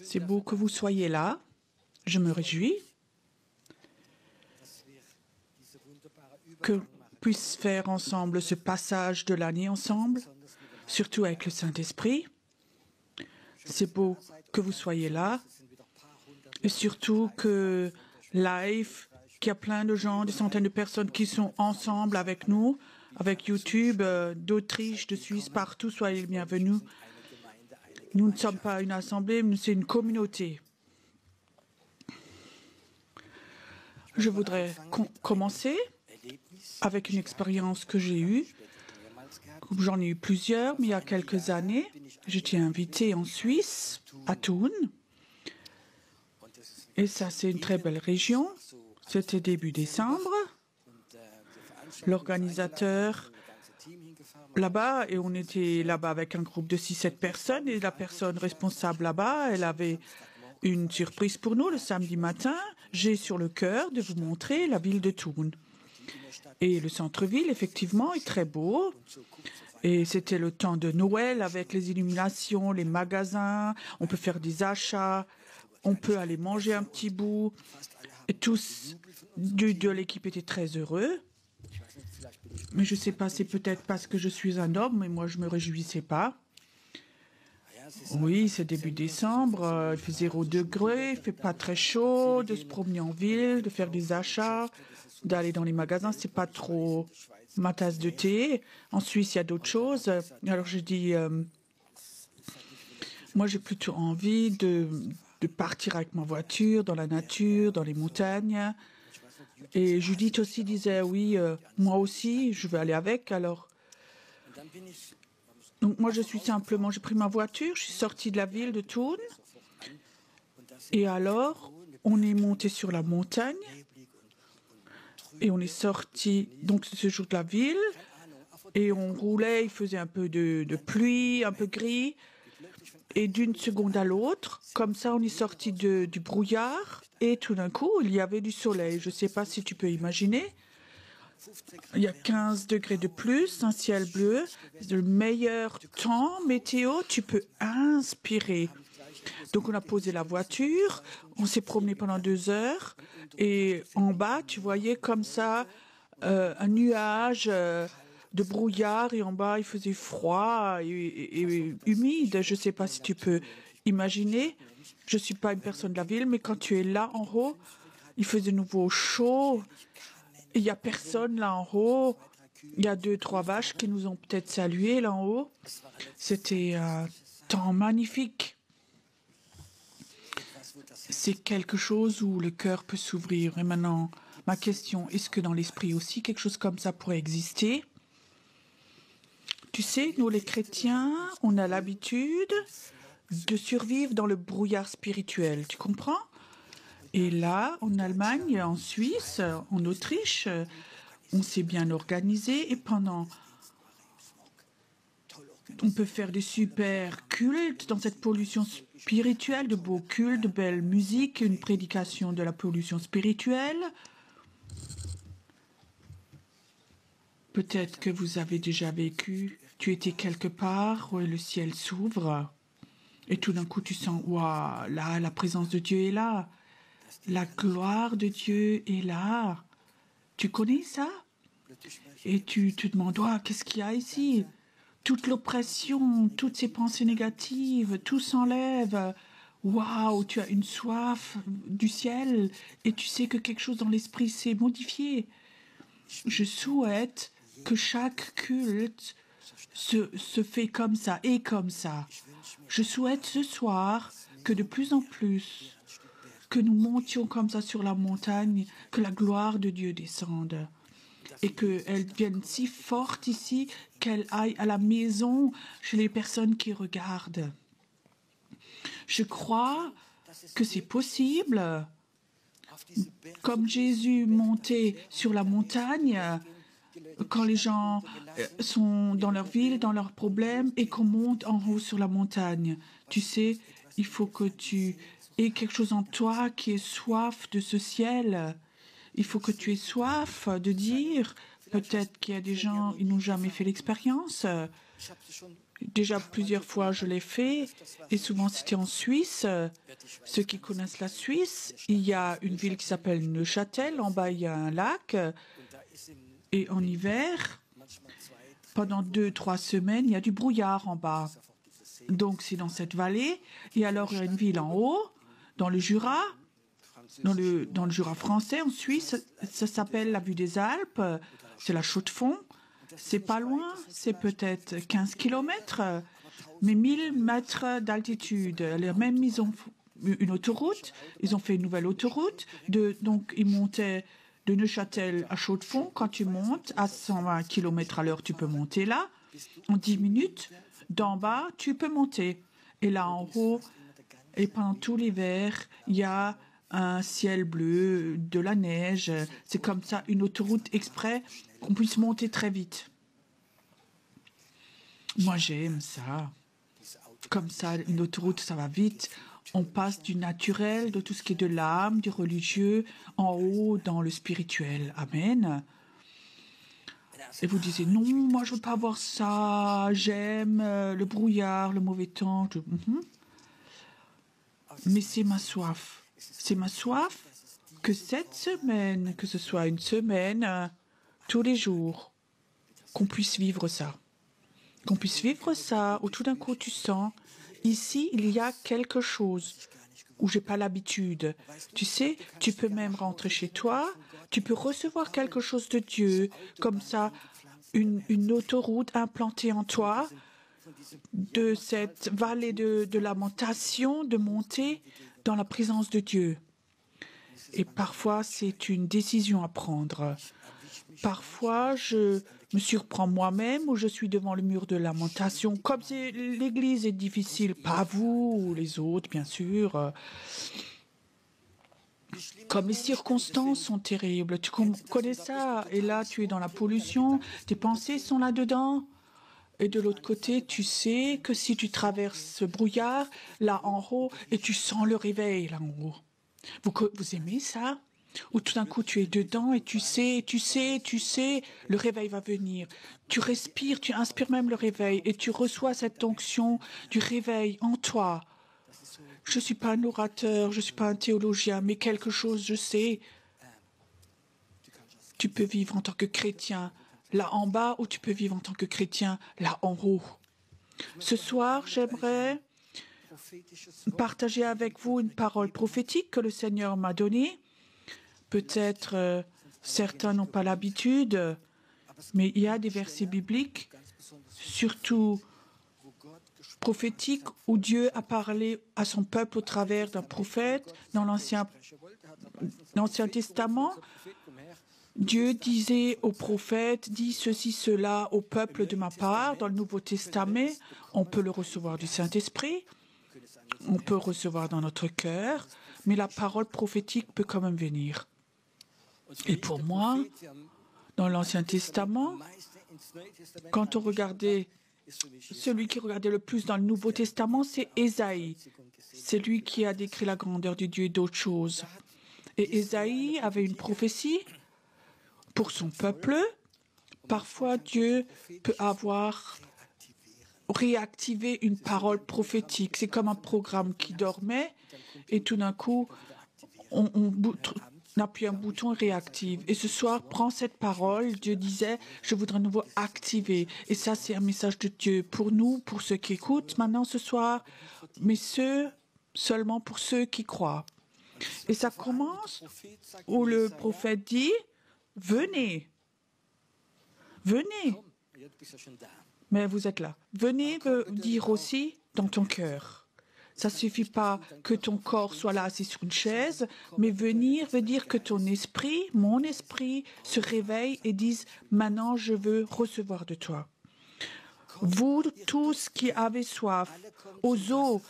C'est beau que vous soyez là. Je me réjouis que puisse faire ensemble ce passage de l'année ensemble, surtout avec le Saint-Esprit. C'est beau que vous soyez là et surtout que live, qu'il y a plein de gens, des centaines de personnes qui sont ensemble avec nous, avec YouTube, d'Autriche, de Suisse, partout. Soyez les bienvenus. Nous ne sommes pas une assemblée, mais c'est une communauté. Je voudrais commencer avec une expérience que j'ai eue. J'en ai eu plusieurs, mais il y a quelques années, j'étais invitée en Suisse, à Thun. Et ça, c'est une très belle région. C'était début décembre. L'organisateur là-bas, et on était là-bas avec un groupe de 6-7 personnes, et la personne responsable là-bas, elle avait une surprise pour nous le samedi matin. J'ai sur le cœur de vous montrer la ville de Thun. Et le centre-ville, effectivement, est très beau. Et c'était le temps de Noël avec les illuminations, les magasins. On peut faire des achats, on peut aller manger un petit bout. Et tous de l'équipe étaient très heureux. Mais je ne sais pas, c'est peut-être parce que je suis un homme, mais moi, je ne me réjouissais pas. Oui, c'est début décembre, il fait 0 degré, il ne fait pas très chaud, de se promener en ville, de faire des achats, d'aller dans les magasins, c'est pas trop ma tasse de thé. En Suisse, il y a d'autres choses. Alors, je dis, moi, j'ai plutôt envie de partir avec ma voiture dans la nature, dans les montagnes. Et Judith aussi disait, oui, moi aussi, je veux aller avec, alors. Donc moi, j'ai pris ma voiture, je suis sortie de la ville de Thun. Et alors, on est monté sur la montagne. Et on est sorti, donc ce jour de la ville. Et on roulait, il faisait un peu de pluie, un peu gris. Et d'une seconde à l'autre, comme ça, on est sorti du brouillard. Et tout d'un coup, il y avait du soleil. Je ne sais pas si tu peux imaginer. Il y a 15 degrés de plus, un ciel bleu, le meilleur temps météo, tu peux inspirer. Donc on a posé la voiture, on s'est promené pendant 2 heures et en bas, tu voyais comme ça un nuage de brouillard et en bas, il faisait froid et humide. Je ne sais pas si tu peux imaginer. Je ne suis pas une personne de la ville, mais quand tu es là en haut, il faisait de nouveau chaud. Il n'y a personne là en haut. Il y a 2-3 vaches qui nous ont peut-être salués là en haut. C'était un temps magnifique. C'est quelque chose où le cœur peut s'ouvrir. Et maintenant, ma question, est-ce que dans l'esprit aussi, quelque chose comme ça pourrait exister? Tu sais, nous les chrétiens, on a l'habitude de survivre dans le brouillard spirituel. Tu comprends? Et là, en Allemagne, en Suisse, en Autriche, on s'est bien organisé et on peut faire des super cultes dans cette pollution spirituelle, de beaux cultes, de belle musique, une prédication de la pollution spirituelle. Peut-être que vous avez déjà vécu, tu étais quelque part où le ciel s'ouvre et tout d'un coup tu sens, waouh, là, la présence de Dieu est là. La gloire de Dieu est là. Tu connais ça? Et tu te demandes, oh, qu'est-ce qu'il y a ici? Toute l'oppression, toutes ces pensées négatives, tout s'enlève. Waouh, tu as une soif du ciel et tu sais que quelque chose dans l'esprit s'est modifié. Je souhaite que chaque culte se fait comme ça et comme ça. Je souhaite ce soir que de plus en plus, que nous montions comme ça sur la montagne, que la gloire de Dieu descende et qu'elle vienne si forte ici qu'elle aille à la maison chez les personnes qui regardent. Je crois que c'est possible. Comme Jésus montait sur la montagne, quand les gens sont dans leur ville, dans leurs problèmes, et qu'on monte en haut sur la montagne. Tu sais, il faut que tu aies quelque chose en toi qui ait soif de ce ciel. Il faut que tu aies soif de dire, peut-être qu'il y a des gens, ils n'ont jamais fait l'expérience. Déjà plusieurs fois, je l'ai fait, et souvent c'était en Suisse. Ceux qui connaissent la Suisse, il y a une ville qui s'appelle Neuchâtel. En bas, il y a un lac. Et en hiver, pendant 2-3 semaines, il y a du brouillard en bas. Donc, c'est dans cette vallée. Et alors, il y a une ville en haut, dans le Jura, dans le Jura français, en Suisse. Ça s'appelle la Vue des Alpes. C'est la Chaux-de-Fonds. C'est pas loin. C'est peut-être 15 kilomètres, mais 1000 mètres d'altitude. Même, ils ont une autoroute. Ils ont fait une nouvelle autoroute. Donc, ils montaient de Neuchâtel à Chaux-de-Fonds. Quand tu montes à 120 km à l'heure, tu peux monter là. En 10 minutes, d'en bas, tu peux monter. Et là, en haut, et pendant tout l'hiver, il y a un ciel bleu, de la neige. C'est comme ça, une autoroute exprès qu'on puisse monter très vite. Moi, j'aime ça. Comme ça, une autoroute, ça va vite. On passe du naturel, de tout ce qui est de l'âme, du religieux, en haut dans le spirituel. Amen. Et vous disiez, non, moi je ne veux pas voir ça, j'aime le brouillard, le mauvais temps. Mais c'est ma soif. C'est ma soif que cette semaine, que ce soit une semaine, tous les jours, qu'on puisse vivre ça. Qu'on puisse vivre ça, où tout d'un coup tu sens, ici il y a quelque chose où j'ai pas l'habitude. Tu sais, tu peux même rentrer chez toi, tu peux recevoir quelque chose de Dieu, comme ça, une autoroute implantée en toi, de cette vallée de lamentation, de monter dans la présence de Dieu. Et parfois, c'est une décision à prendre. Parfois, je me surprends moi-même ou je suis devant le mur de lamentation. Comme l'Église est difficile, pas vous ou les autres, bien sûr. Comme les circonstances sont terribles. Tu connais ça. Et là, tu es dans la pollution. Tes pensées sont là-dedans. Et de l'autre côté, tu sais que si tu traverses ce brouillard, là en haut, et tu sens le réveil là en haut. Vous aimez ça? Ou tout d'un coup, tu es dedans et tu sais, le réveil va venir. Tu respires, tu inspires même le réveil et tu reçois cette onction du réveil en toi. Je ne suis pas un orateur, je ne suis pas un théologien, mais quelque chose, je sais. Tu peux vivre en tant que chrétien là en bas ou tu peux vivre en tant que chrétien là en haut. Ce soir, j'aimerais partager avec vous une parole prophétique que le Seigneur m'a donnée. Peut-être certains n'ont pas l'habitude, mais il y a des versets bibliques, surtout prophétiques, où Dieu a parlé à son peuple au travers d'un prophète. Dans l'Ancien Testament, Dieu disait aux prophètes, dis ceci, cela au peuple de ma part. Dans le Nouveau Testament, on peut le recevoir du Saint-Esprit, on peut recevoir dans notre cœur, mais la parole prophétique peut quand même venir. Et pour moi, dans l'Ancien Testament, quand on regardait, celui qui regardait le plus dans le Nouveau Testament, c'est Ésaïe. C'est lui qui a décrit la grandeur de Dieu et d'autres choses. Et Ésaïe avait une prophétie pour son peuple. Parfois, Dieu peut avoir réactivé une parole prophétique. C'est comme un programme qui dormait et tout d'un coup, on appuie un bouton réactive. Et ce soir, prends cette parole. Dieu disait, je voudrais à nouveau activer. Et ça, c'est un message de Dieu pour nous, pour ceux qui écoutent maintenant ce soir, mais seulement pour ceux qui croient. Et ça commence où le prophète dit, venez, venez. Mais vous êtes là. Venez veut dire aussi dans ton cœur. Ça ne suffit pas que ton corps soit là assis sur une chaise, mais venir veut dire que ton esprit, mon esprit, se réveille et dise « Maintenant, je veux recevoir de toi ». Vous tous qui avez soif, aux eaux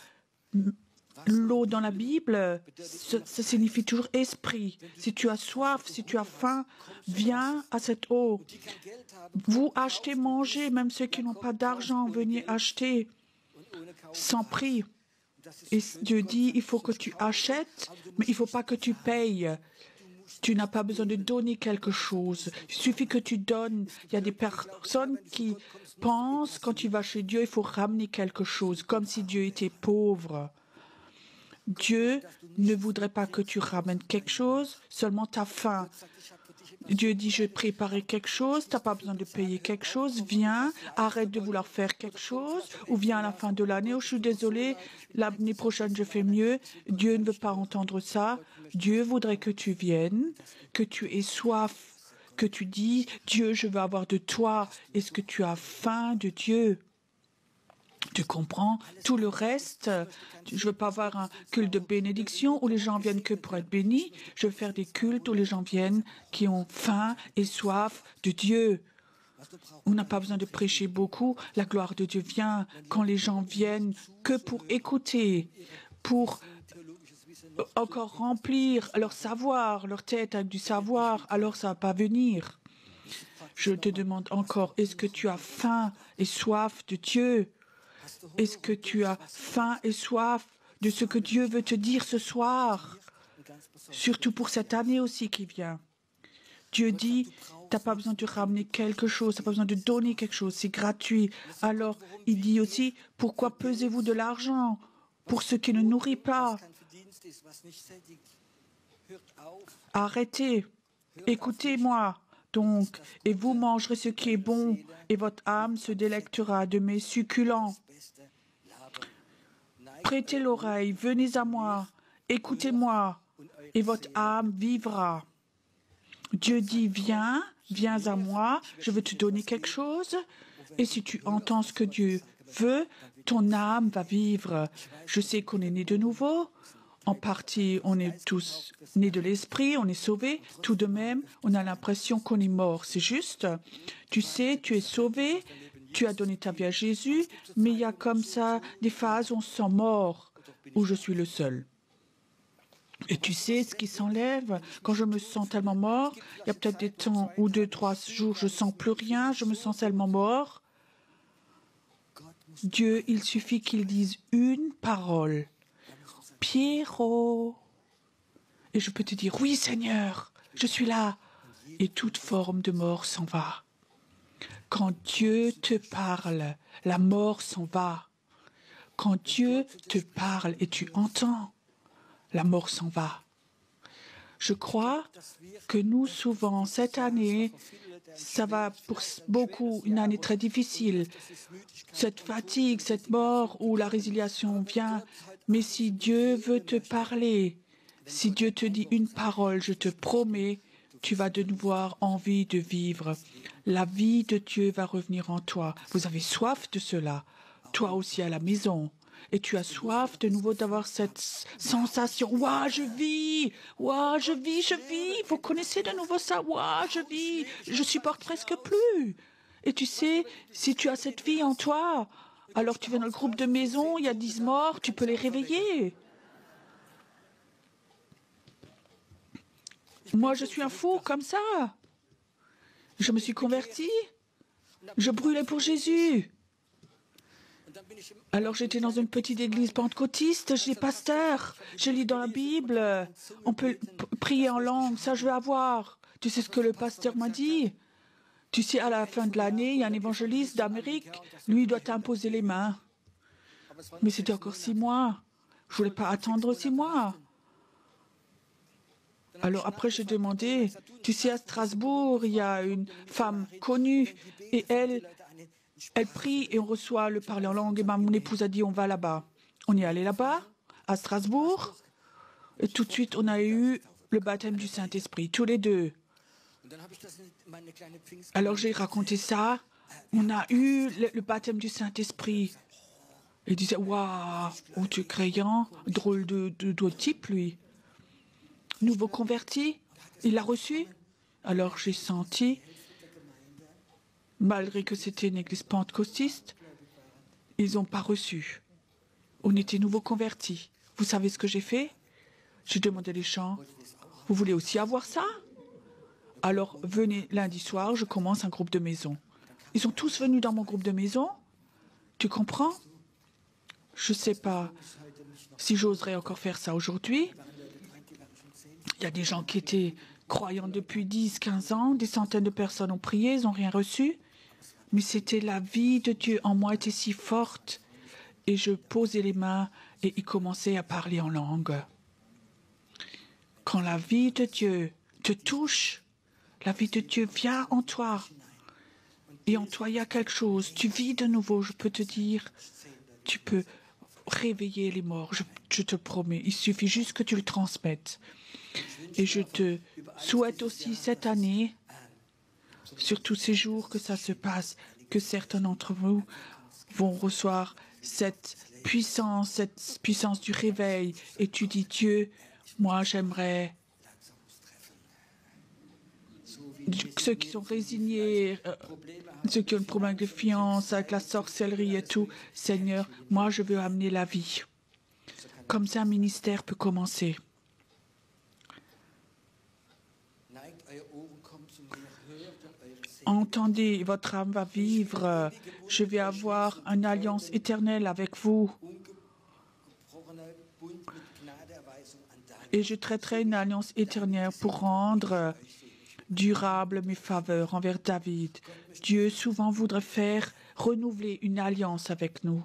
L'eau dans la Bible, ça signifie toujours esprit. Si tu as soif, si tu as faim, viens à cette eau. Vous achetez, mangez, même ceux qui n'ont pas d'argent, venez acheter sans prix. Et Dieu dit, il faut que tu achètes, mais il ne faut pas que tu payes. Tu n'as pas besoin de donner quelque chose. Il suffit que tu donnes. Il y a des personnes qui pensent, quand tu vas chez Dieu, il faut ramener quelque chose, comme si Dieu était pauvre. Dieu ne voudrait pas que tu ramènes quelque chose, seulement ta faim. Dieu dit, je vais préparer quelque chose, tu n'as pas besoin de payer quelque chose, viens, arrête de vouloir faire quelque chose, ou viens à la fin de l'année, oh, je suis désolé, l'année prochaine je fais mieux. Dieu ne veut pas entendre ça. Dieu voudrait que tu viennes, que tu aies soif, que tu dis, Dieu, je veux avoir de toi. Est-ce que tu as faim de Dieu? Tu comprends? Tout le reste, je ne veux pas avoir un culte de bénédiction où les gens viennent que pour être bénis. Je veux faire des cultes où les gens viennent qui ont faim et soif de Dieu. On n'a pas besoin de prêcher beaucoup. La gloire de Dieu vient quand les gens viennent que pour écouter, pour encore remplir leur savoir, leur tête avec du savoir, alors ça ne va pas venir. Je te demande encore, est-ce que tu as faim et soif de Dieu? Est-ce que tu as faim et soif de ce que Dieu veut te dire ce soir? Surtout pour cette année aussi qui vient. Dieu dit, tu n'as pas besoin de ramener quelque chose, tu n'as pas besoin de donner quelque chose, c'est gratuit. Alors, il dit aussi, pourquoi pesez-vous de l'argent pour ce qui ne nourrit pas? Arrêtez, écoutez-moi. Donc, et vous mangerez ce qui est bon, et votre âme se délectera de mes succulents. Prêtez l'oreille, venez à moi, écoutez-moi, et votre âme vivra. Dieu dit, viens, viens à moi, je veux te donner quelque chose, et si tu entends ce que Dieu veut, ton âme va vivre. Je sais qu'on est né de nouveau. En partie, on est tous nés de l'esprit, on est sauvés. Tout de même, on a l'impression qu'on est mort. C'est juste. Tu sais, tu es sauvé, tu as donné ta vie à Jésus, mais il y a comme ça des phases où on se sent mort, où je suis le seul. Et tu sais ce qui s'enlève quand je me sens tellement mort? Il y a peut-être des temps où 2, 3 jours, je ne sens plus rien, je me sens tellement mort. Dieu, il suffit qu'il dise une parole. Pierrot. Et je peux te dire, oui Seigneur, je suis là. Et toute forme de mort s'en va. Quand Dieu te parle, la mort s'en va. Quand Dieu te parle et tu entends, la mort s'en va. Je crois que nous, souvent, cette année, ça va pour beaucoup une année très difficile. Cette fatigue, cette mort où la résiliation vient. Mais si Dieu veut te parler, si Dieu te dit une parole, je te promets, tu vas de nouveau avoir envie de vivre. La vie de Dieu va revenir en toi. Vous avez soif de cela, toi aussi à la maison. Et tu as soif de nouveau d'avoir cette sensation. Ouah, je vis! Ouah, je vis, je vis! Vous connaissez de nouveau ça? Ouah, je vis! Je supporte presque plus! Et tu sais, si tu as cette vie en toi, alors tu viens dans le groupe de maison, il y a 10 morts, tu peux les réveiller. Moi, je suis un fou comme ça. Je me suis converti. Je brûlais pour Jésus. Alors j'étais dans une petite église pentecôtiste, j'ai pasteur, je lis dans la Bible, on peut prier en langue, ça je veux avoir. Tu sais ce que le pasteur m'a dit? Tu sais, à la fin de l'année, il y a un évangéliste d'Amérique, lui doit t'imposer les mains. Mais c'était encore 6 mois. Je ne voulais pas attendre 6 mois. Alors après, j'ai demandé, tu sais, à Strasbourg, il y a une femme connue et elle prie et on reçoit le parler en langue. Et mon épouse a dit, on va là-bas. On est allé là-bas, à Strasbourg, et tout de suite, on a eu le baptême du Saint-Esprit, tous les deux. Alors j'ai raconté ça. On a eu le baptême du Saint-Esprit. Il disait, waouh, oh, tu es croyant, drôle de type, lui. Nouveau converti, il l'a reçu. Alors j'ai senti, malgré que c'était une église pentecôtiste, ils n'ont pas reçu. On était nouveau convertis. Vous savez ce que j'ai fait? J'ai demandé les gens, vous voulez aussi avoir ça? Alors venez lundi soir, je commence un groupe de maison. Ils sont tous venus dans mon groupe de maison. Tu comprends? Je ne sais pas si j'oserais encore faire ça aujourd'hui. Il y a des gens qui étaient croyants depuis 10, 15 ans. Des centaines de personnes ont prié, ils n'ont rien reçu. Mais c'était la vie de Dieu en moi était si forte. Et je posais les mains et ils commençaient à parler en langue. Quand la vie de Dieu te touche, la vie de Dieu vient en toi. Et en toi, il y a quelque chose. Tu vis de nouveau, je peux te dire. Tu peux réveiller les morts, je te promets. Il suffit juste que tu le transmettes. Et je te souhaite aussi cette année, sur tous ces jours que ça se passe, que certains d'entre vous vont recevoir cette puissance du réveil. Et tu dis, Dieu, moi j'aimerais ceux qui sont résignés, ceux qui ont un problème de fiance, avec la sorcellerie et tout, Seigneur, moi je veux amener la vie. Comme ça, un ministère peut commencer. Entendez, votre âme va vivre. Je vais avoir une alliance éternelle avec vous. Et je traiterai une alliance éternelle pour rendre durable mes faveurs envers David. Dieu souvent voudrait faire renouveler une alliance avec nous.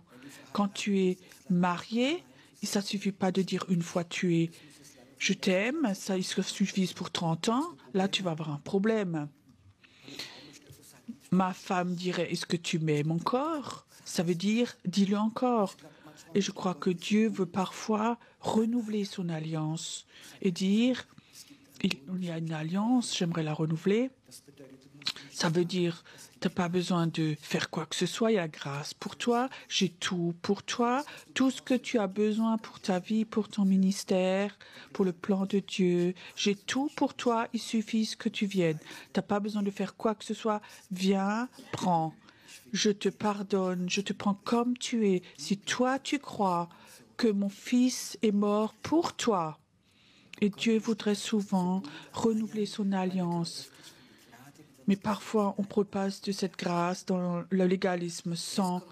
Quand tu es marié, ça ne suffit pas de dire une fois tu es « je t'aime », ça il suffit pour 30 ans, là tu vas avoir un problème. Ma femme dirait « est-ce que tu m'aimes encore ?» Ça veut dire « dis-le encore ». Et je crois que Dieu veut parfois renouveler son alliance et dire « il y a une alliance, j'aimerais la renouveler ». Ça veut dire tu n'as pas besoin de faire quoi que ce soit, il y a grâce pour toi, j'ai tout pour toi, tout ce que tu as besoin pour ta vie, pour ton ministère, pour le plan de Dieu. J'ai tout pour toi, il suffit que tu viennes. Tu n'as pas besoin de faire quoi que ce soit, viens, prends. Je te pardonne, je te prends comme tu es. Si toi tu crois que mon fils est mort pour toi, et Dieu voudrait souvent renouveler son alliance. Mais parfois, on propasse de cette grâce dans le légalisme sans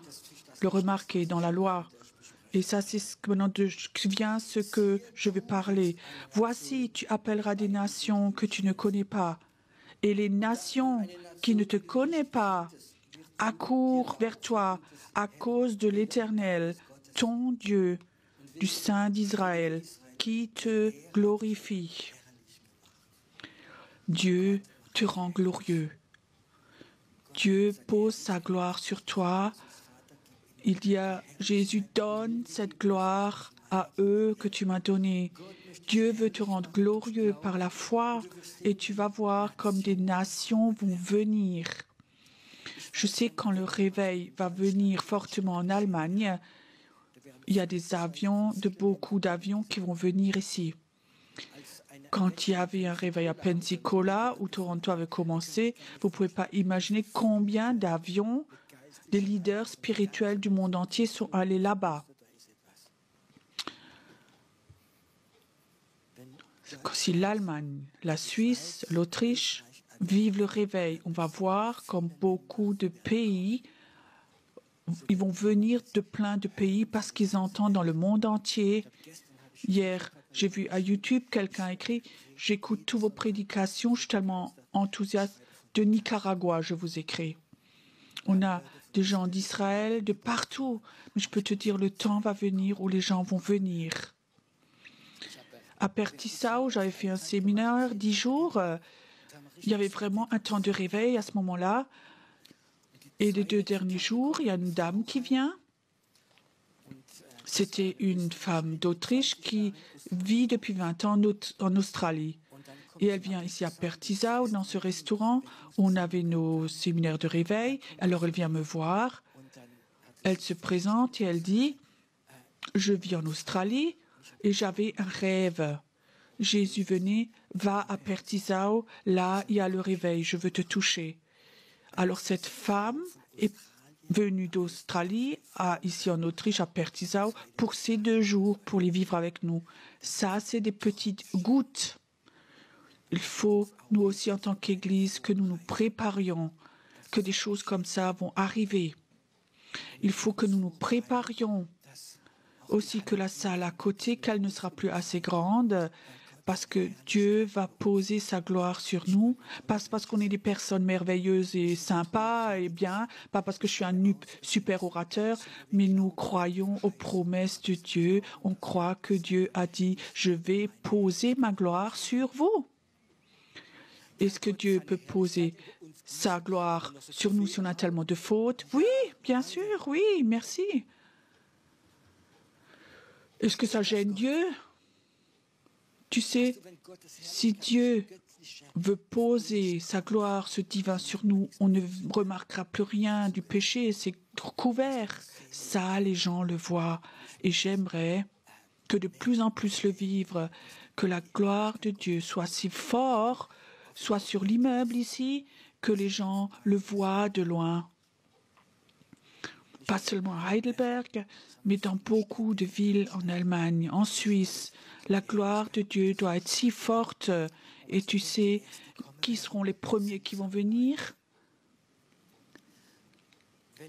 le remarquer dans la loi. Et ça, c'est maintenant vient ce que je vais parler. Voici, tu appelleras des nations que tu ne connais pas. Et les nations qui ne te connaissent pas accourent vers toi à cause de l'Éternel, ton Dieu, du Saint d'Israël, qui te glorifie. Dieu te rend glorieux. Dieu pose sa gloire sur toi. Il dit à Jésus, donne cette gloire à eux que tu m'as donnée. Dieu veut te rendre glorieux par la foi et tu vas voir comme des nations vont venir. Je sais quand le réveil va venir fortement en Allemagne, il y a des avions, beaucoup d'avions qui vont venir ici. Quand il y avait un réveil à Pensacola, où Toronto avait commencé, vous ne pouvez pas imaginer combien d'avions des leaders spirituels du monde entier sont allés là-bas. Si l'Allemagne, la Suisse, l'Autriche vivent le réveil, on va voir comme beaucoup de pays, ils vont venir de plein de pays parce qu'ils entendent dans le monde entier. Hier, j'ai vu à YouTube, quelqu'un a écrit « J'écoute toutes vos prédications, je suis tellement enthousiaste. De Nicaragua, je vous écris. » On a des gens d'Israël, de partout. Mais je peux te dire, le temps va venir où les gens vont venir. À Pertissau, j'avais fait un séminaire 10 jours. Il y avait vraiment un temps de réveil à ce moment-là. Et les 2 derniers jours, il y a une dame qui vient. C'était une femme d'Autriche qui vit depuis 20 ans en Australie. Et elle vient ici à Pertissau, dans ce restaurant où on avait nos séminaires de réveil. Alors elle vient me voir. Elle se présente et elle dit « Je vis en Australie et j'avais un rêve. Jésus venait, va à Pertissau, là il y a le réveil, je veux te toucher. » Alors cette femme est venus d'Australie ici en Autriche, à Pertisau, pour ces 2 jours, pour les vivre avec nous. Ça, c'est des petites gouttes. Il faut, nous aussi, en tant qu'Église, que nous nous préparions, que des choses comme ça vont arriver. Il faut que nous nous préparions aussi que la salle à côté, qu'elle ne sera plus assez grande, parce que Dieu va poser sa gloire sur nous, pas parce qu'on est des personnes merveilleuses et sympas et bien, pas parce que je suis un super orateur, mais nous croyons aux promesses de Dieu. On croit que Dieu a dit « Je vais poser ma gloire sur vous ». Est-ce que Dieu peut poser sa gloire sur nous si on a tellement de fautes? Oui, bien sûr, oui, merci. Est-ce que ça gêne Dieu? Tu sais, si Dieu veut poser sa gloire, ce divin sur nous, on ne remarquera plus rien du péché, c'est couvert. Ça, les gens le voient. Et j'aimerais que de plus en plus le vivre, que la gloire de Dieu soit si fort, soit sur l'immeuble ici, que les gens le voient de loin. Pas seulement à Heidelberg, mais dans beaucoup de villes en Allemagne, en Suisse. La gloire de Dieu doit être si forte. Et tu sais, qui seront les premiers qui vont venir?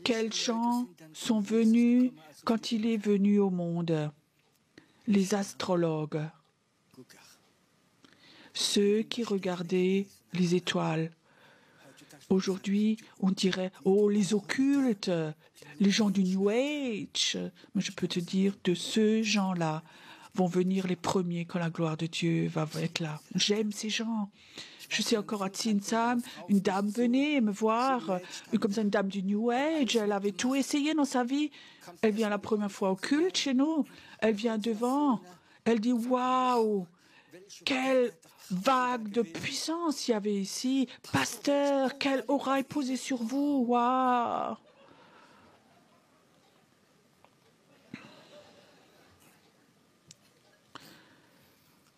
Quels gens sont venus quand il est venu au monde? Les astrologues. Ceux qui regardaient les étoiles. Aujourd'hui, on dirait « Oh, les occultes, les gens du New Age ». Mais je peux te dire, de ces gens-là vont venir les premiers quand la gloire de Dieu va être là. J'aime ces gens. Je sais encore à Tsinsam, une dame venait me voir, comme ça une dame du New Age, elle avait tout essayé dans sa vie. Elle vient la première fois au culte chez nous, elle vient devant, elle dit « Waouh, quelle vague de puissance il y avait ici. Pasteur, quelle aura est posée sur vous. Waouh !»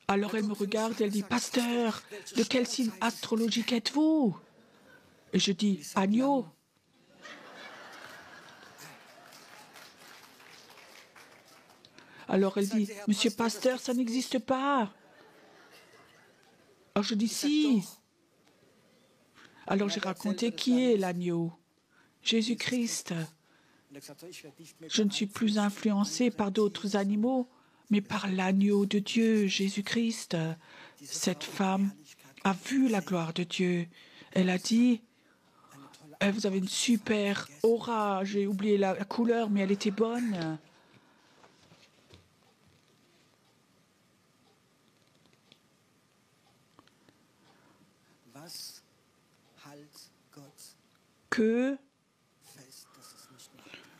Alors elle me regarde, elle dit « Pasteur, de quel signe astrologique êtes-vous » Et je dis « Agneau ». Alors elle dit « Monsieur Pasteur, ça n'existe pas ». Alors je dis « Si ». Alors j'ai raconté qui est l'agneau. Jésus-Christ. Je ne suis plus influencé par d'autres animaux, mais par l'agneau de Dieu, Jésus-Christ. Cette femme a vu la gloire de Dieu. Elle a dit « Vous avez une super aura. J'ai oublié la couleur, mais elle était bonne. »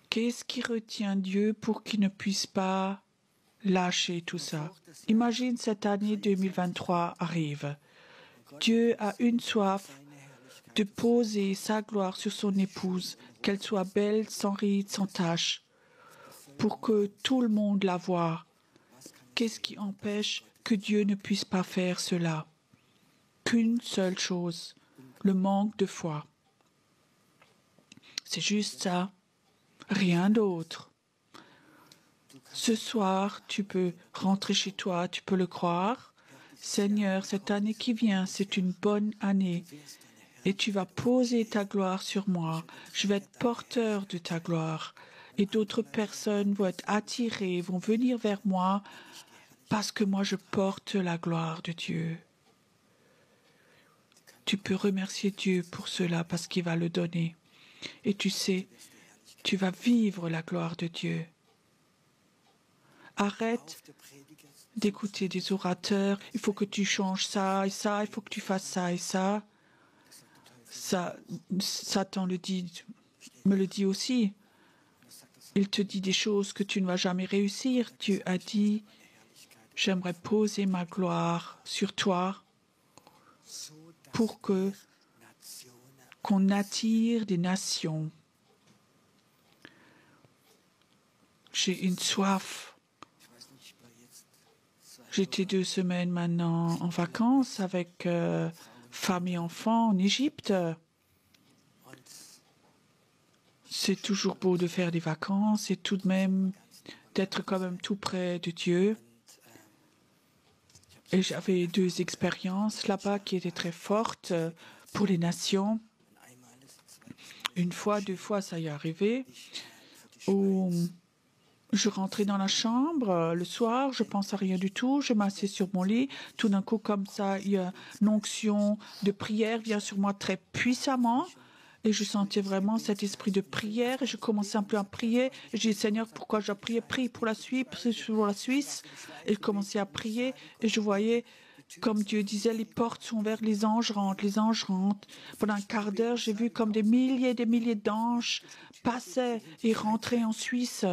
Qu'est-ce qui retient Dieu pour qu'il ne puisse pas lâcher tout ça? Imagine cette année 2023 arrive. Dieu a une soif de poser sa gloire sur son épouse, qu'elle soit belle, sans ride, sans tache, pour que tout le monde la voie. Qu'est-ce qui empêche que Dieu ne puisse pas faire cela? Qu'une seule chose, le manque de foi. C'est juste ça, rien d'autre. Ce soir, tu peux rentrer chez toi, tu peux le croire. Seigneur, cette année qui vient, c'est une bonne année. Et tu vas poser ta gloire sur moi. Je vais être porteur de ta gloire. Et d'autres personnes vont être attirées, vont venir vers moi parce que moi, je porte la gloire de Dieu. Tu peux remercier Dieu pour cela parce qu'il va le donner. Et tu sais, tu vas vivre la gloire de Dieu. Arrête d'écouter des orateurs. Il faut que tu changes ça et ça. Il faut que tu fasses ça et ça. Satan me le dit aussi. Il te dit des choses que tu ne vas jamais réussir. Dieu a dit, j'aimerais poser ma gloire sur toi pour qu'on attire des nations. J'ai une soif. J'étais 2 semaines maintenant en vacances avec femme et enfants en Égypte. C'est toujours beau de faire des vacances et tout de même d'être quand même tout près de Dieu. Et j'avais 2 expériences là-bas qui étaient très fortes pour les nations. Une fois, 2 fois, ça y est arrivé, où je rentrais dans la chambre le soir, je pense à rien du tout, je m'assieds sur mon lit, tout d'un coup comme ça, il y a une onction de prière vient sur moi très puissamment et je sentais vraiment cet esprit de prière et je commençais un peu à prier et j'ai dit Seigneur pourquoi je dois prier, prie pour la Suisse, prie pour la Suisse et je commençais à prier et je voyais comme Dieu disait, les portes sont ouvertes, les anges rentrent, les anges rentrent. Pendant un quart d'heure, j'ai vu comme des milliers d'anges passaient et rentraient en Suisse.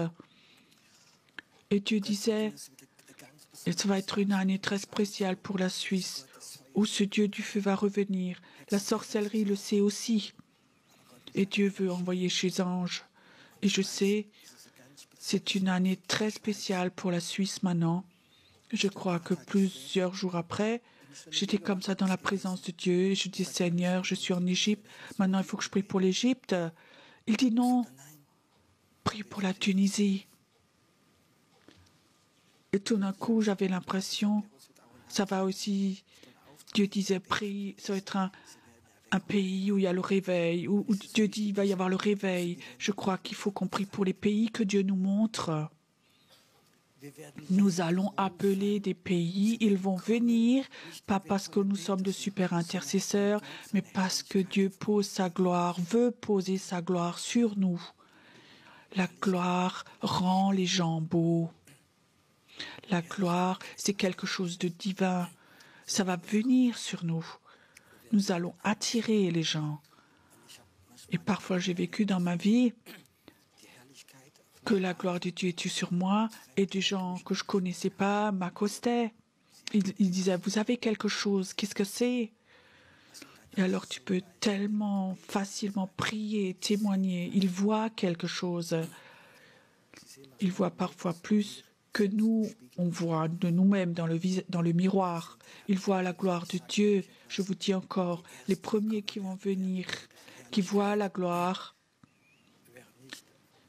Et Dieu disait, et ça va être une année très spéciale pour la Suisse, où ce Dieu du feu va revenir. La sorcellerie le sait aussi. Et Dieu veut envoyer ses anges. Et je sais, c'est une année très spéciale pour la Suisse maintenant. Je crois que plusieurs jours après, j'étais comme ça dans la présence de Dieu. Et je dis, Seigneur, je suis en Égypte. Maintenant, il faut que je prie pour l'Égypte. Il dit non. Prie pour la Tunisie. Et tout d'un coup, j'avais l'impression, ça va aussi, Dieu disait, prie, ça va être un pays où il y a le réveil, où Dieu dit, il va y avoir le réveil. Je crois qu'il faut qu'on prie pour les pays que Dieu nous montre. Nous allons appeler des pays, ils vont venir, pas parce que nous sommes de super intercesseurs, mais parce que Dieu pose sa gloire, veut poser sa gloire sur nous. La gloire rend les gens beaux. La gloire, c'est quelque chose de divin. Ça va venir sur nous. Nous allons attirer les gens. Et parfois, j'ai vécu dans ma vie que la gloire de Dieu était sur moi et des gens que je ne connaissais pas m'accostaient. Ils disaient, vous avez quelque chose, qu'est-ce que c'est? Et alors tu peux tellement facilement prier, témoigner. Ils voient quelque chose. Ils voient parfois plus que nous, on voit de nous-mêmes dans le miroir. Ils voient la gloire de Dieu. Je vous dis encore, les premiers qui vont venir, qui voient la gloire,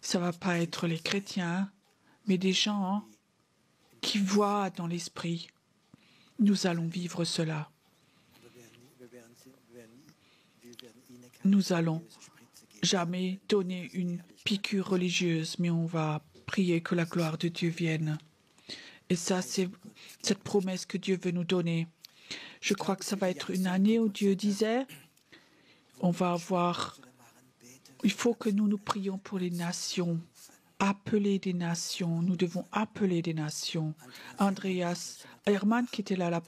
ça ne va pas être les chrétiens, mais des gens qui voient dans l'esprit. Nous allons vivre cela. Nous allons jamais donner une piqûre religieuse, mais on va prier que la gloire de Dieu vienne. Et ça, c'est cette promesse que Dieu veut nous donner. Je crois que ça va être une année où Dieu disait, on va avoir, il faut que nous prions pour les nations, appeler des nations, nous devons appeler des nations. Andreas Herman, qui était là la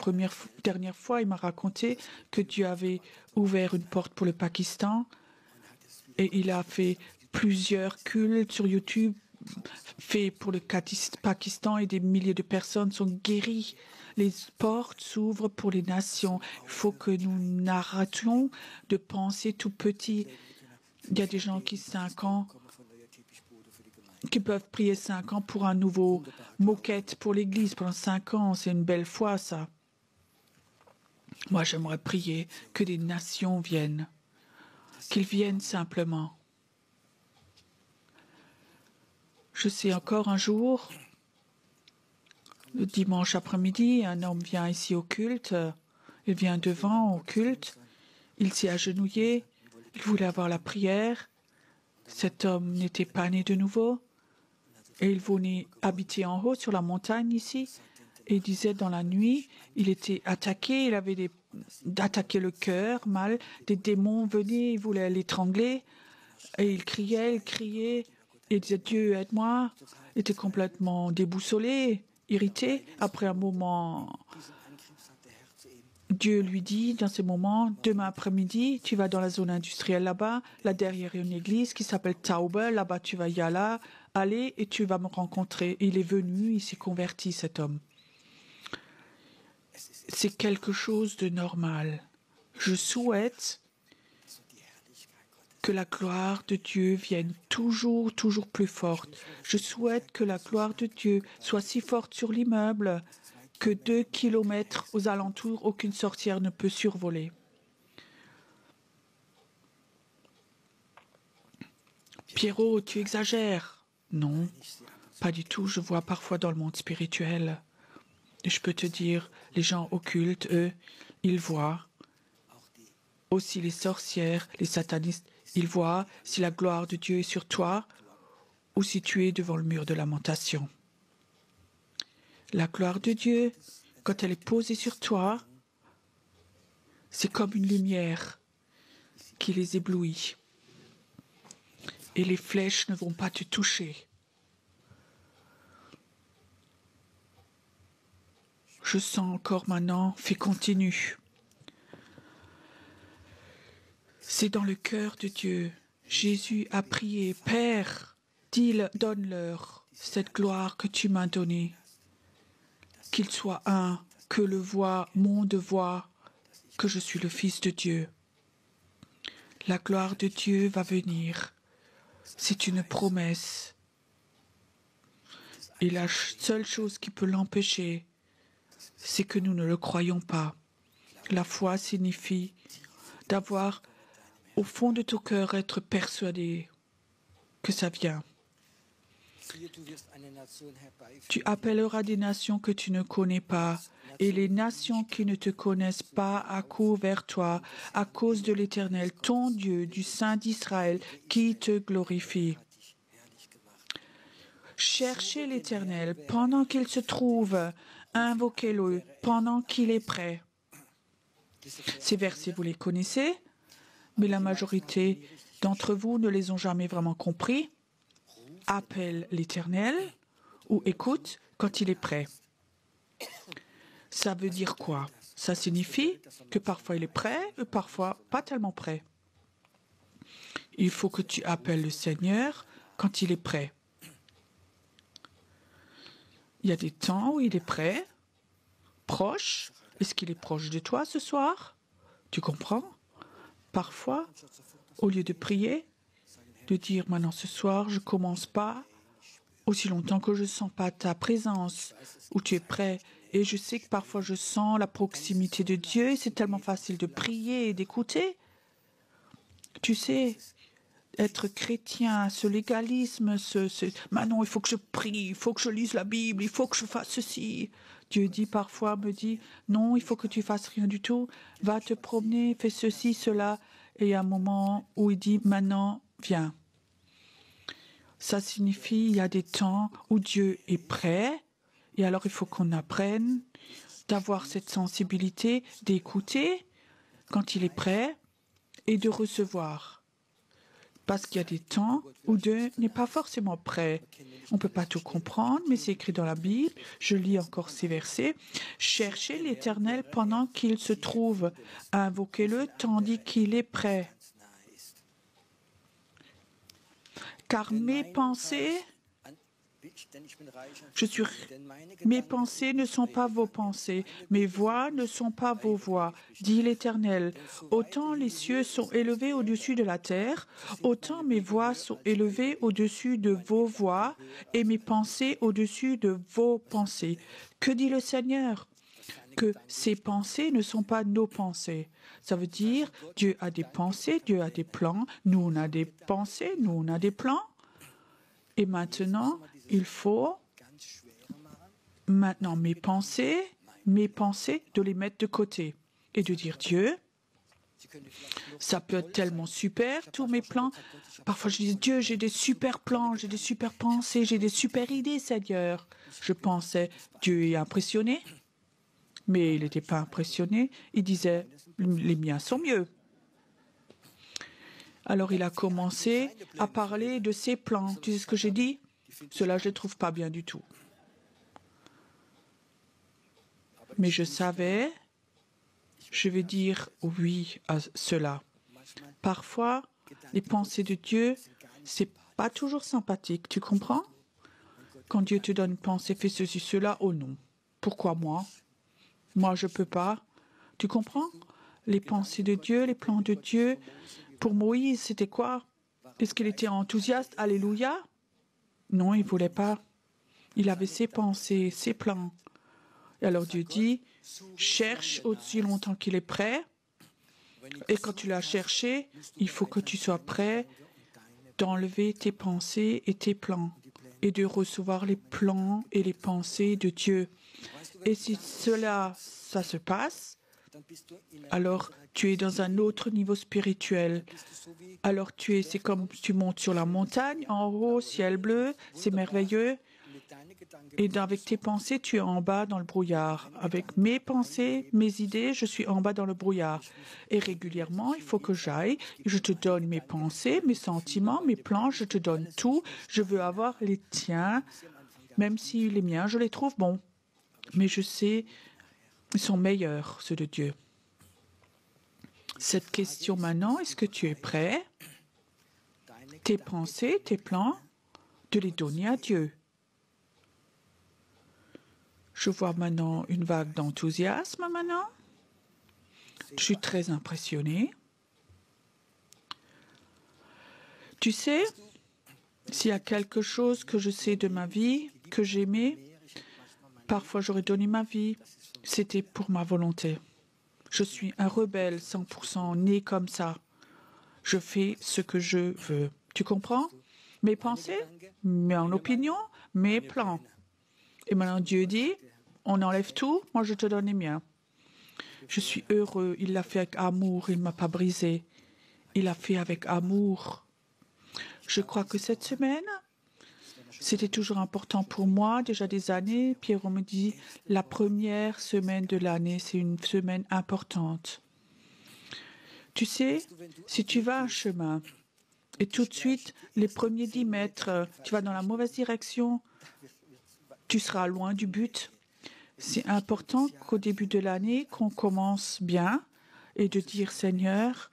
dernière fois, il m'a raconté que Dieu avait ouvert une porte pour le Pakistan et il a fait plusieurs cultes sur YouTube fait pour le Pakistan et des milliers de personnes sont guéries. Les portes s'ouvrent pour les nations. Il faut que nous arrêtions de penser tout petit. Il y a des gens qui, 5 ans, qui peuvent prier 5 ans pour un nouveau moquette pour l'Église. Pendant 5 ans, c'est une belle foi, ça. Moi, j'aimerais prier que des nations viennent, qu'ils viennent simplement. Je sais encore un jour, le dimanche après-midi, un homme vient ici au culte. Il vient devant au culte. Il s'est agenouillé. Il voulait avoir la prière. Cet homme n'était pas né de nouveau. Et il venait habiter en haut sur la montagne ici. Et il disait dans la nuit, il était attaqué. Il avait attaqué le cœur mal. Des démons venaient, ils voulaient l'étrangler. Et il criait, il disait Dieu, aide-moi. Il était complètement déboussolé, irrité. Après un moment, Dieu lui dit dans ce moment, demain après-midi, tu vas dans la zone industrielle là-bas, là derrière une église qui s'appelle Taube, là-bas tu vas y aller et tu vas me rencontrer. Et il est venu, il s'est converti, cet homme. C'est quelque chose de normal. Je souhaite que la gloire de Dieu vienne toujours plus forte. Je souhaite que la gloire de Dieu soit si forte sur l'immeuble que 2 kilomètres aux alentours, aucune sorcière ne peut survoler. Pierrot, tu exagères. Non, pas du tout. Je vois parfois dans le monde spirituel. Et je peux te dire, les gens occultes, eux, ils voient. Aussi les sorcières, les satanistes, ils voient si la gloire de Dieu est sur toi ou si tu es devant le mur de lamentation. La gloire de Dieu, quand elle est posée sur toi, c'est comme une lumière qui les éblouit. Et les flèches ne vont pas te toucher. Je sens encore maintenant, fais continue. C'est dans le cœur de Dieu. Jésus a prié, Père, donne-leur cette gloire que tu m'as donnée. Qu'ils soient un, que le monde voie que je suis le Fils de Dieu. La gloire de Dieu va venir. C'est une promesse. Et la seule chose qui peut l'empêcher, c'est que nous ne le croyons pas. La foi signifie d'avoir au fond de ton cœur être persuadé que ça vient. Tu appelleras des nations que tu ne connais pas, et les nations qui ne te connaissent pas accourent vers toi à cause de l'Éternel, ton Dieu, du Saint d'Israël, qui te glorifie. Cherchez l'Éternel pendant qu'il se trouve, invoquez-le pendant qu'il est prêt. Ces versets, vous les connaissez, mais la majorité d'entre vous ne les ont jamais vraiment compris. Appelle l'Éternel ou écoute quand il est prêt. Ça veut dire quoi? Ça signifie que parfois il est prêt et parfois pas tellement prêt. Il faut que tu appelles le Seigneur quand il est prêt. Il y a des temps où il est prêt, proche. Est-ce qu'il est proche de toi ce soir? Tu comprends? Parfois, au lieu de prier, de dire maintenant ce soir, je ne commence pas aussi longtemps que je ne sens pas ta présence, où tu es prêt. Et je sais que parfois je sens la proximité de Dieu et c'est tellement facile de prier et d'écouter. Tu sais, être chrétien, ce légalisme, maintenant il faut que je prie, il faut que je lise la Bible, il faut que je fasse ceci. Dieu dit parfois, me dit, non, il faut que tu fasses rien du tout, va te promener, fais ceci, cela. Et il y a un moment où il dit, maintenant, viens. Ça signifie, il y a des temps où Dieu est prêt, et alors il faut qu'on apprenne d'avoir cette sensibilité, d'écouter quand il est prêt et de recevoir. Parce qu'il y a des temps où Dieu n'est pas forcément prêt. On ne peut pas tout comprendre, mais c'est écrit dans la Bible. Je lis encore ces versets. Cherchez l'Éternel pendant qu'il se trouve. Invoquez-le tandis qu'il est prêt. Car mes pensées ne sont pas vos pensées, mes voix ne sont pas vos voix, dit l'Éternel. Autant les cieux sont élevés au-dessus de la terre, autant mes voix sont élevées au-dessus de vos voix et mes pensées au-dessus de vos pensées. Que dit le Seigneur? Que ces pensées ne sont pas nos pensées. Ça veut dire Dieu a des pensées, Dieu a des plans, nous on a des pensées, nous on a des plans. Et maintenant, il faut, mes pensées, de les mettre de côté et de dire Dieu, ça peut être tellement super, tous mes plans. Parfois, je dis Dieu, j'ai des super plans, j'ai des super pensées, j'ai des super idées, Seigneur. Je pensais, Dieu est impressionné, mais il n'était pas impressionné. Il disait, les miens sont mieux. Alors il a commencé à parler de ses plans. Tu sais ce que j'ai dit? Cela, je ne trouve pas bien du tout. Mais je savais, je vais dire oui à cela. Parfois, les pensées de Dieu, c'est pas toujours sympathique, tu comprends? Quand Dieu te donne une pensée, fais ceci, cela, oh non. Pourquoi moi? Moi, je ne peux pas. Tu comprends? Les pensées de Dieu, les plans de Dieu. Pour Moïse, c'était quoi? Est-ce qu'il était enthousiaste? Alléluia? Non, il ne voulait pas. Il avait ses pensées, ses plans. Et alors Dieu dit, cherche aussi longtemps qu'il est prêt. Et quand tu l'as cherché, il faut que tu sois prêt d'enlever tes pensées et tes plans et de recevoir les plans et les pensées de Dieu. Et si ça se passe, alors tu es dans un autre niveau spirituel. Alors c'est comme tu montes sur la montagne, en haut, ciel bleu, c'est merveilleux. Et avec tes pensées, tu es en bas dans le brouillard. Avec mes pensées, mes idées, je suis en bas dans le brouillard. Et régulièrement, il faut que j'aille. Je te donne mes pensées, mes sentiments, mes plans, je te donne tout. Je veux avoir les tiens, même si les miens, je les trouve bons. Mais je sais, ils sont meilleurs, ceux de Dieu. Cette question maintenant, est-ce que tu es prêt? Tes pensées, tes plans, de les donner à Dieu. Je vois maintenant une vague d'enthousiasme maintenant. Je suis très impressionnée. Tu sais, s'il y a quelque chose que je sais de ma vie, que j'aimais, parfois j'aurais donné ma vie. C'était pour ma volonté. Je suis un rebelle 100% né comme ça. Je fais ce que je veux. Tu comprends? Mes pensées, mon opinion, mes plans. Et maintenant Dieu dit, on enlève tout, moi je te donne les miens. Je suis heureux, il l'a fait avec amour, il ne m'a pas brisé. Il l'a fait avec amour. Je crois que cette semaine, c'était toujours important pour moi, déjà des années. Pierrot me dit, la première semaine de l'année, c'est une semaine importante. Tu sais, si tu vas un chemin et tout de suite, les premiers 10 mètres, tu vas dans la mauvaise direction, tu seras loin du but. C'est important qu'au début de l'année, qu'on commence bien et de dire, Seigneur,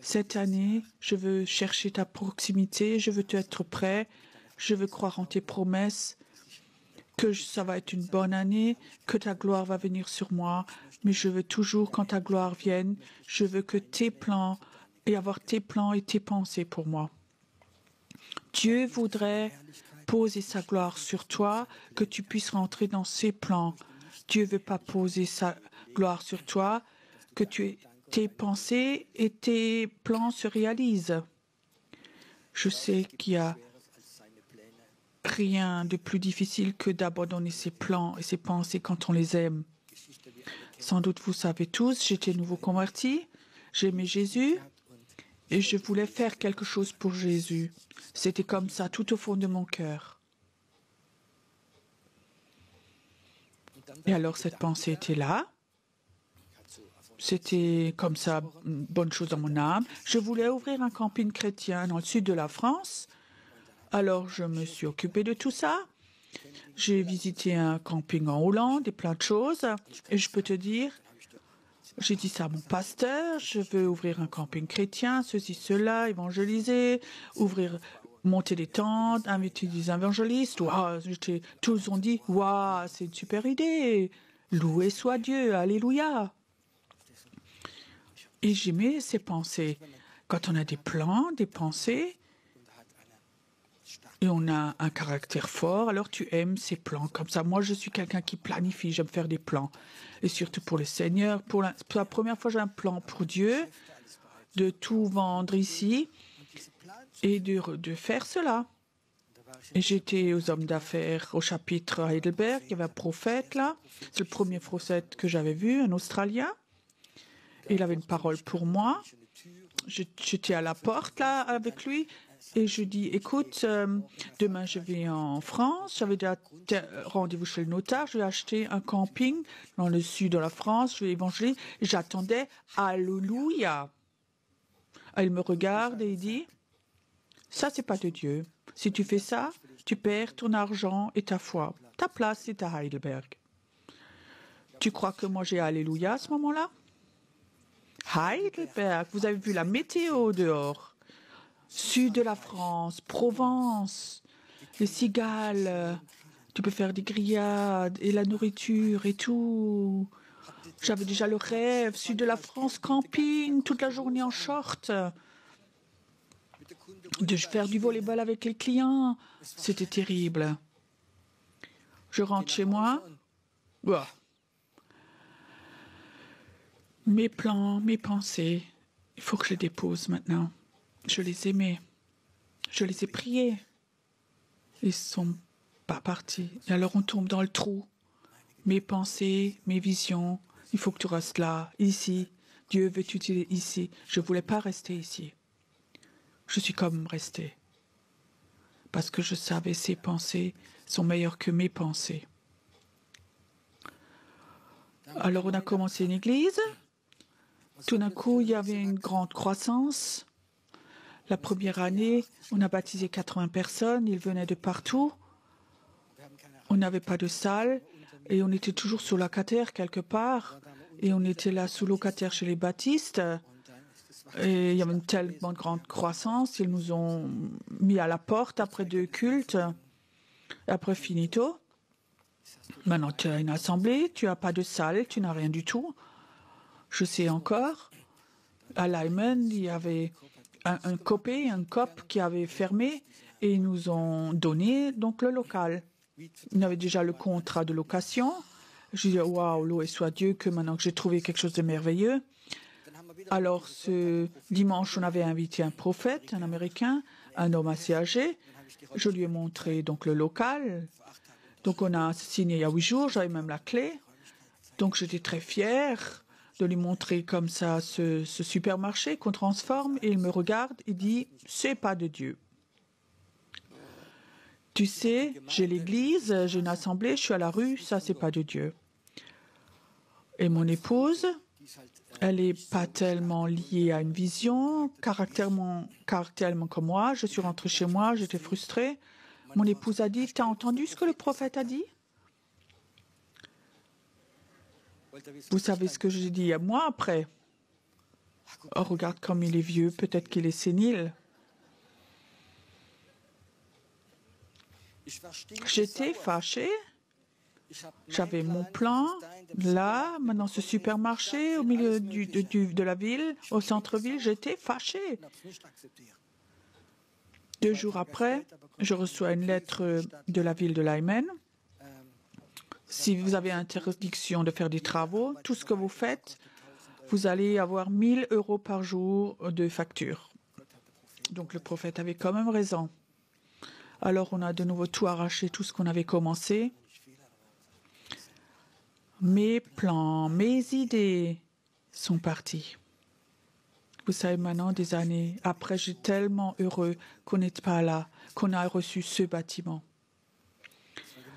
cette année, je veux chercher ta proximité, je veux être prêt, je veux croire en tes promesses, que ça va être une bonne année, que ta gloire va venir sur moi, mais je veux toujours, quand ta gloire vienne, je veux que tes plans et avoir tes plans et tes pensées pour moi. Dieu voudrait poser sa gloire sur toi, que tu puisses rentrer dans ses plans. Dieu ne veut pas poser sa gloire sur toi, que tes pensées et tes plans se réalisent. Je sais qu'il y a rien de plus difficile que d'abandonner ses plans et ses pensées quand on les aime. Sans doute vous savez tous, j'étais nouveau converti, j'aimais Jésus et je voulais faire quelque chose pour Jésus. C'était comme ça, tout au fond de mon cœur. Et alors cette pensée était là. C'était comme ça, une bonne chose dans mon âme. Je voulais ouvrir un camping chrétien dans le sud de la France. Alors je me suis occupée de tout ça. J'ai visité un camping en Hollande et plein de choses. Et je peux te dire, j'ai dit ça à mon pasteur, je veux ouvrir un camping chrétien, ceci, cela, évangéliser, monter des tentes, inviter des évangélistes. Wow, tous ont dit, waouh, c'est une super idée. Loué soit Dieu, alléluia. Et j'aimais ces pensées. Quand on a des plans, des pensées, et on a un caractère fort, alors tu aimes ces plans comme ça. Moi, je suis quelqu'un qui planifie, j'aime faire des plans. Et surtout pour le Seigneur. Pour la première fois, j'ai un plan pour Dieu, de tout vendre ici et de faire cela. Et j'étais aux hommes d'affaires au chapitre à Heidelberg, il y avait un prophète là. C'est le premier prophète que j'avais vu, un Australien. Et il avait une parole pour moi. J'étais à la porte là avec lui. Et je dis, écoute, demain je vais en France, j'avais déjà rendez-vous chez le notaire, je vais acheter un camping dans le sud de la France, je vais évangéliser. J'attendais, alléluia. Il me regarde et il dit, ça c'est pas de Dieu. Si tu fais ça, tu perds ton argent et ta foi. Ta place est à Heidelberg. Tu crois que moi j'ai alléluia à ce moment-là? Heidelberg, vous avez vu la météo dehors. Sud de la France, Provence, les cigales, tu peux faire des grillades et la nourriture et tout. J'avais déjà le rêve, sud de la France, camping, toute la journée en short. De faire du volleyball avec les clients, c'était terrible. Je rentre chez moi. Ouah. Mes plans, mes pensées, il faut que je les dépose maintenant. Je les aimais. Je les ai priés. Ils ne sont pas partis. Et alors on tombe dans le trou. Mes pensées, mes visions, il faut que tu restes là, ici. Dieu veut t'utiliser ici. Je ne voulais pas rester ici. Je suis comme resté. Parce que je savais ses pensées sont meilleures que mes pensées. Alors on a commencé une église. Tout d'un coup, il y avait une grande croissance. La première année, on a baptisé 80 personnes. Ils venaient de partout. On n'avait pas de salle et on était toujours sous-locataire quelque part. Et on était là sous-locataire chez les baptistes. Et il y avait une tellement grande croissance. Ils nous ont mis à la porte après 2 cultes. Et après, finito. Maintenant, tu as une assemblée, tu n'as pas de salle, tu n'as rien du tout. Je sais encore, à Lyman, il y avait un copé, un COP qui avait fermé et ils nous ont donné donc le local. Il avait déjà le contrat de location. Je dis, waouh, loué soit Dieu que maintenant que j'ai trouvé quelque chose de merveilleux. Alors, ce dimanche, on avait invité un prophète, un Américain, un homme assez âgé. Je lui ai montré donc le local. Donc, on a signé il y a 8 jours, j'avais même la clé. Donc, j'étais très fière de lui montrer comme ça ce supermarché qu'on transforme. Et il me regarde et dit, c'est pas de Dieu. Tu sais, j'ai l'église, j'ai une assemblée, je suis à la rue, ça, c'est pas de Dieu. Et mon épouse, elle n'est pas tellement liée à une vision, caractériellement comme moi. Je suis rentrée chez moi, j'étais frustrée. Mon épouse a dit, t'as entendu ce que le prophète a dit? Vous savez ce que j'ai dit à moi après? Oh, regarde comme il est vieux, peut-être qu'il est sénile. J'étais fâchée. J'avais mon plan, là, maintenant ce supermarché au milieu de la ville, au centre-ville, j'étais fâchée. 2 jours après, je reçois une lettre de la ville de Lyman. Si vous avez interdiction de faire des travaux, tout ce que vous faites, vous allez avoir 1 000 € par jour de facture. Donc le prophète avait quand même raison. Alors on a de nouveau tout arraché, tout ce qu'on avait commencé. Mes plans, mes idées sont partis. Vous savez, maintenant, des années après, je suis tellement heureux qu'on n'est pas là, qu'on a reçu ce bâtiment.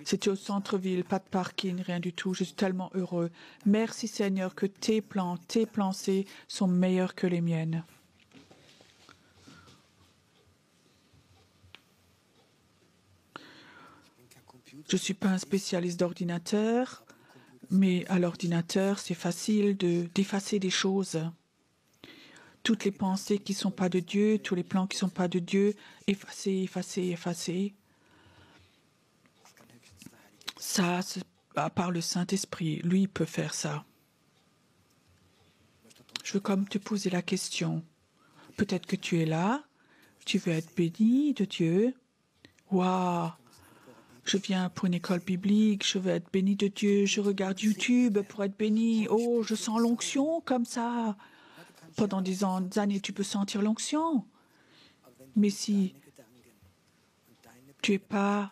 C'était au centre-ville, pas de parking, rien du tout. Je suis tellement heureux. Merci Seigneur que tes plans, tes pensées sont meilleurs que les miennes. Je ne suis pas un spécialiste d'ordinateur, mais à l'ordinateur, c'est facile d'effacer des choses. Toutes les pensées qui ne sont pas de Dieu, tous les plans qui ne sont pas de Dieu, effacer, effacer, effacer. Ça, à part le Saint-Esprit, lui peut faire ça. Je veux comme te poser la question. Peut-être que tu es là, tu veux être béni de Dieu. Waouh! Je viens pour une école biblique, je veux être béni de Dieu, je regarde YouTube pour être béni. Oh, je sens l'onction comme ça. Pendant des années, tu peux sentir l'onction. Mais si tu n'es pas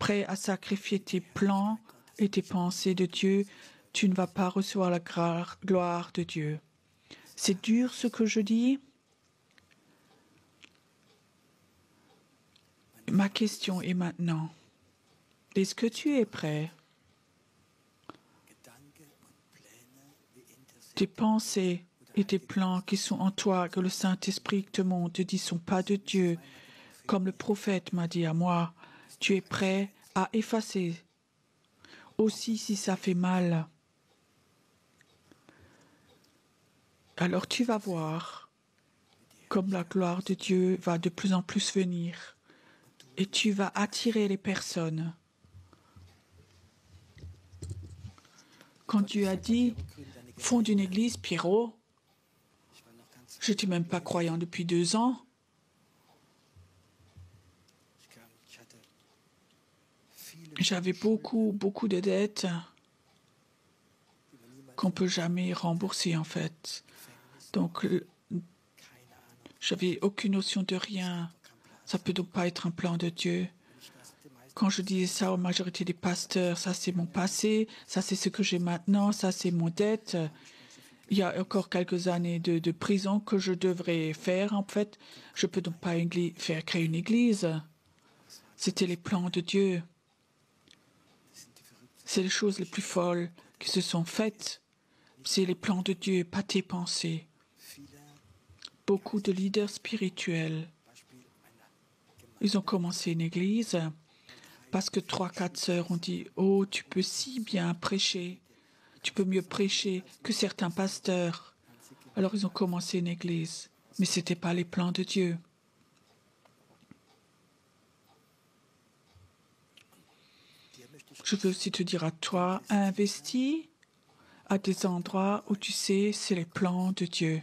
prêt à sacrifier tes plans et tes pensées de Dieu, tu ne vas pas recevoir la gloire de Dieu. C'est dur ce que je dis. Ma question est maintenant, est-ce que tu es prêt? Tes pensées et tes plans qui sont en toi, que le Saint-Esprit te montre, te dit, ne sont pas de Dieu. Comme le prophète m'a dit à moi, tu es prêt à effacer, aussi si ça fait mal. Alors tu vas voir comme la gloire de Dieu va de plus en plus venir et tu vas attirer les personnes. Quand Dieu a dit, fonde une église, Pierrot, je n'étais même pas croyant depuis 2 ans. J'avais beaucoup de dettes qu'on ne peut jamais rembourser en fait. Donc, j'avais aucune notion de rien. Ça ne peut donc pas être un plan de Dieu. Quand je disais ça aux majorités des pasteurs, ça c'est mon passé, ça c'est ce que j'ai maintenant, ça c'est mon dette. Il y a encore quelques années de prison que je devrais faire, en fait. Je ne peux donc pas faire créer une église. C'était les plans de Dieu. C'est les choses les plus folles qui se sont faites. C'est les plans de Dieu, pas tes pensées. Beaucoup de leaders spirituels, ils ont commencé une église parce que 3-4 sœurs ont dit « Oh, tu peux si bien prêcher. Tu peux mieux prêcher que certains pasteurs. » Alors ils ont commencé une église. Mais ce n'était pas les plans de Dieu. Je veux aussi te dire à toi, investis à des endroits où tu sais c'est les plans de Dieu.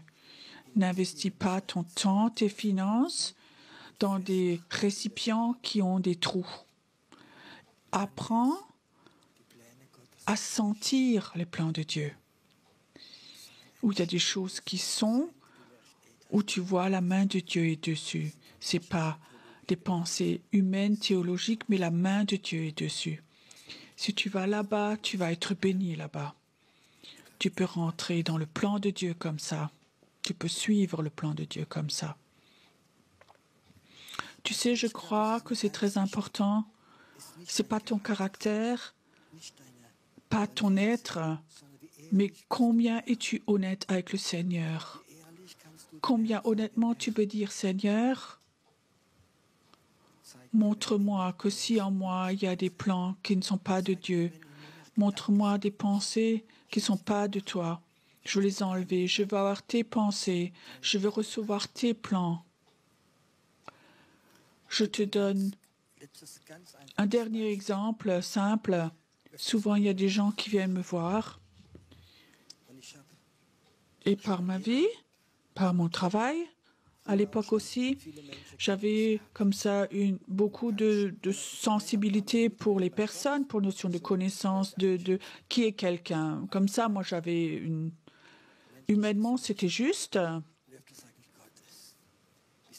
N'investis pas ton temps, tes finances dans des récipients qui ont des trous. Apprends à sentir les plans de Dieu. Où il y a des choses qui sont, où tu vois la main de Dieu est dessus. Ce n'est pas des pensées humaines, théologiques, mais la main de Dieu est dessus. Si tu vas là-bas, tu vas être béni là-bas. Tu peux rentrer dans le plan de Dieu comme ça. Tu peux suivre le plan de Dieu comme ça. Tu sais, je crois que c'est très important. Ce n'est pas ton caractère, pas ton être, mais combien es-tu honnête avec le Seigneur? Combien honnêtement tu peux dire, Seigneur, montre-moi que si en moi il y a des plans qui ne sont pas de Dieu, montre-moi des pensées qui ne sont pas de toi. Je veux les enlever, je veux avoir tes pensées, je veux recevoir tes plans. Je te donne un dernier exemple simple. Souvent, il y a des gens qui viennent me voir et par ma vie, par mon travail, à l'époque aussi, j'avais comme ça beaucoup de sensibilité pour les personnes, pour notion de connaissance de qui est quelqu'un. Comme ça, moi, j'avais humainement, c'était juste.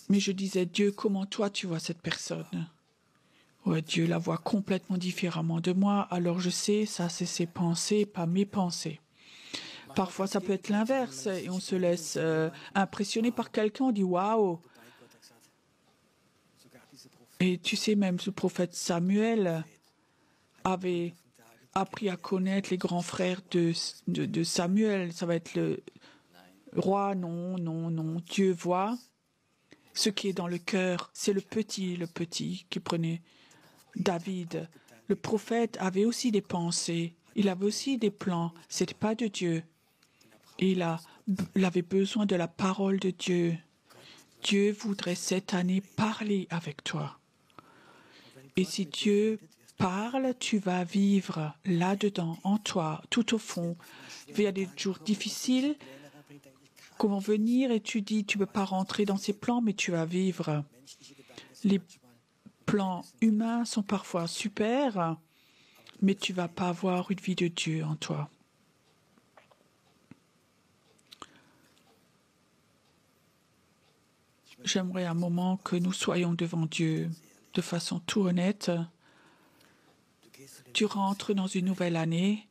Mais je disais, Dieu, comment toi tu vois cette personne? Ouais, Dieu la voit complètement différemment de moi, alors je sais, ça c'est ses pensées, pas mes pensées. Parfois, ça peut être l'inverse et on se laisse impressionner par quelqu'un, on dit waouh. Et tu sais, même ce prophète Samuel avait appris à connaître les grands frères de Samuel. Ça va être le roi, non, non, non. Dieu voit ce qui est dans le cœur. C'est le petit qui prenait David. Le prophète avait aussi des pensées. Il avait aussi des plans. Ce n'était pas de Dieu. Et il avait besoin de la parole de Dieu. Dieu voudrait cette année parler avec toi. Et si Dieu parle, tu vas vivre là-dedans, en toi, tout au fond. Il y a des jours difficiles qui vont venir et tu dis, tu ne peux pas rentrer dans ces plans, mais tu vas vivre. Les plans humains sont parfois super, mais tu ne vas pas avoir une vie de Dieu en toi. J'aimerais un moment que nous soyons devant Dieu de façon tout honnête. Tu rentres dans une nouvelle année.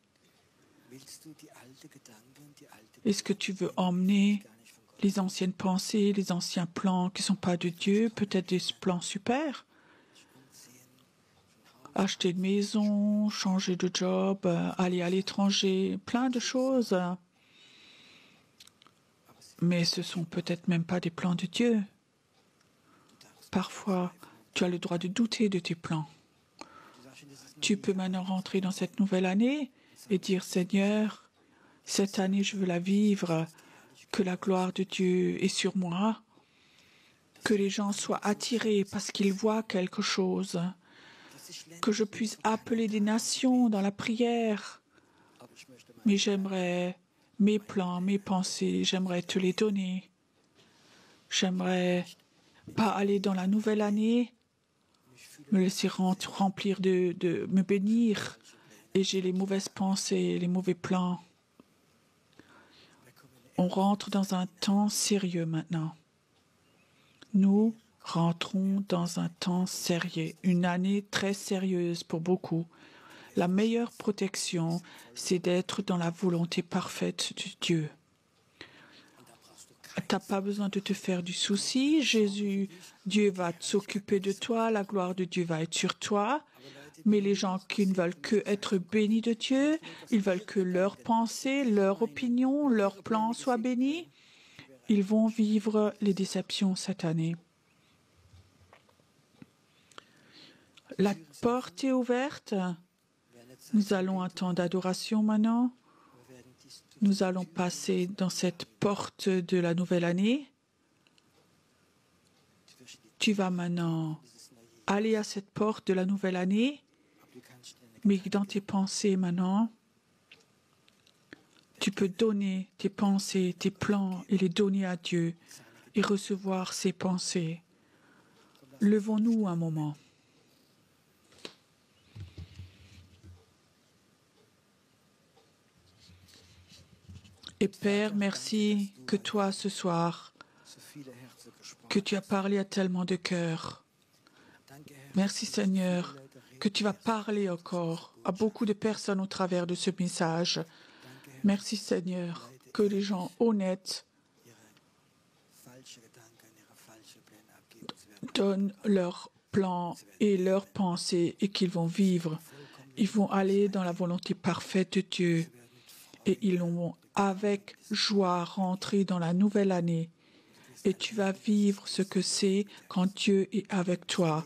Est-ce que tu veux emmener les anciennes pensées, les anciens plans qui ne sont pas de Dieu, peut-être des plans super? Acheter une maison, changer de job, aller à l'étranger, plein de choses. Mais ce sont peut-être même pas des plans de Dieu. Parfois, tu as le droit de douter de tes plans. Tu peux maintenant rentrer dans cette nouvelle année et dire, Seigneur, cette année, je veux la vivre, que la gloire de Dieu est sur moi, que les gens soient attirés parce qu'ils voient quelque chose, que je puisse appeler des nations dans la prière. Mais j'aimerais mes plans, mes pensées, j'aimerais te les donner. J'aimerais pas aller dans la nouvelle année, me laisser remplir de me bénir, et j'ai les mauvaises pensées, les mauvais plans. On rentre dans un temps sérieux maintenant. Nous rentrons dans un temps sérieux, une année très sérieuse pour beaucoup. La meilleure protection, c'est d'être dans la volonté parfaite de Dieu. Tu n'as pas besoin de te faire du souci. Dieu va s'occuper de toi, la gloire de Dieu va être sur toi. Mais les gens qui ne veulent que être bénis de Dieu, ils veulent que leurs pensées, leur opinion, leur plan soient bénis, ils vont vivre les déceptions cette année. La porte est ouverte. Nous allons un temps d'adoration maintenant. Nous allons passer dans cette porte de la nouvelle année. Tu vas maintenant aller à cette porte de la nouvelle année, mais dans tes pensées maintenant, tu peux donner tes pensées, tes plans et les donner à Dieu et recevoir ses pensées. Levons-nous un moment. Et Père, merci que toi, ce soir, que tu as parlé à tellement de cœurs. Merci Seigneur, que tu vas parler encore à beaucoup de personnes au travers de ce message. Merci Seigneur, que les gens honnêtes donnent leurs plans et leurs pensées et qu'ils vont vivre. Ils vont aller dans la volonté parfaite de Dieu et ils vont avec joie rentrer dans la nouvelle année. Et tu vas vivre ce que c'est quand Dieu est avec toi.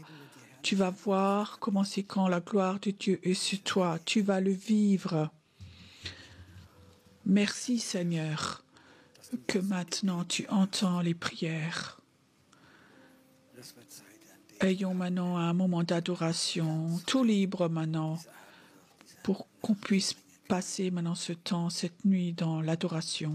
Tu vas voir comment c'est quand la gloire de Dieu est sur toi. Tu vas le vivre. Merci Seigneur, que maintenant tu entends les prières. Ayons maintenant un moment d'adoration, tout libre maintenant, pour qu'on puisse passer maintenant ce temps, cette nuit dans l'adoration.